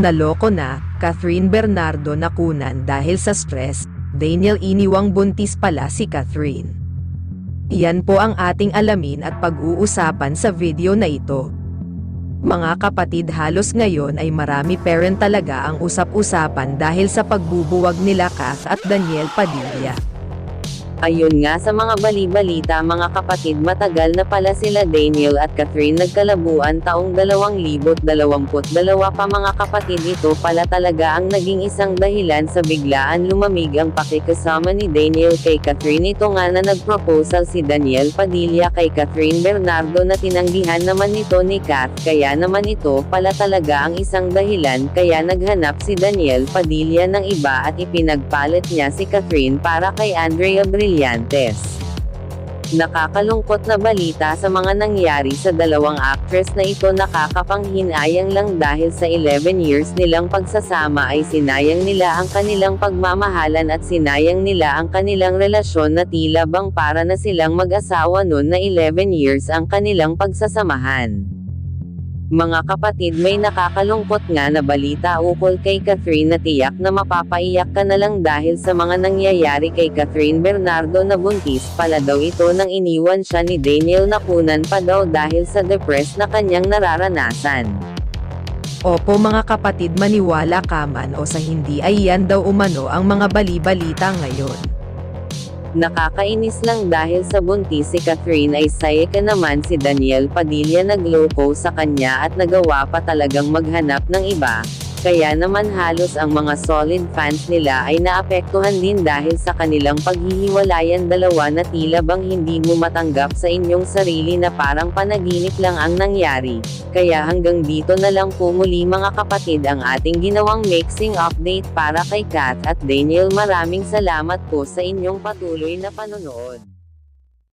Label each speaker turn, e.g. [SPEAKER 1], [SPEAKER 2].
[SPEAKER 1] Naloko na, Catherine Bernardo nakunan dahil sa stress, Daniel iniwang buntis pala si Catherine. Iyan po ang ating alamin at pag-uusapan sa video na ito. Mga kapatid, halos ngayon ay marami parent talaga ang usap-usapan dahil sa pagbubuwag nila Kath at Daniel Padilla.
[SPEAKER 2] Ayun nga sa mga bali-balita mga kapatid, matagal na pala sila Daniel at Catherine nagkalabuan taong 2022 pa mga kapatid. Ito pala talaga ang naging isang dahilan sa biglaan lumamig ang pakikasama ni Daniel kay Catherine. Ito nga na nag-proposal si Daniel Padilla kay Catherine Bernardo na tinanggihan naman nito ni Kath, kaya naman ito pala talaga ang isang dahilan kaya naghanap si Daniel Padilla ng iba at ipinagpalit niya si Catherine para kay Andrea Brillantes. Nakakalungkot na balita sa mga nangyari sa dalawang actress na ito. Nakakapanghinayang lang dahil sa 11 years nilang pagsasama ay sinayang nila ang kanilang pagmamahalan at sinayang nila ang kanilang relasyon na tila bang para na silang mag-asawa noon na 11 years ang kanilang pagsasamahan. Mga kapatid, may nakakalungkot nga na balita ukol kay Catherine na tiyak na mapapaiyak ka na lang dahil sa mga nangyayari kay Catherine Bernardo na buntis pala daw ito nang iniwan siya ni Daniel. Nakunan pa daw dahil sa depressed na kanyang nararanasan.
[SPEAKER 1] Opo mga kapatid, maniwala ka man o sa hindi ay yan daw umano ang mga bali-balita ngayon.
[SPEAKER 2] Nakakainis lang dahil sa buntis si Catherine ay sayaka naman si Daniel Padilla nagloko sa kanya at nagawa pa talagang maghanap ng iba, kaya naman halos ang mga solid fans nila ay naapektuhan din dahil sa kanilang paghihiwalayan dalawa na tila bang hindi mo matanggap sa inyong sarili na parang panaginip lang ang nangyari. Kaya hanggang dito na lang po muli mga kapatid ang ating ginawang mixing update para kay Kath at Daniel. Maraming salamat po sa inyong patuloy na panonood.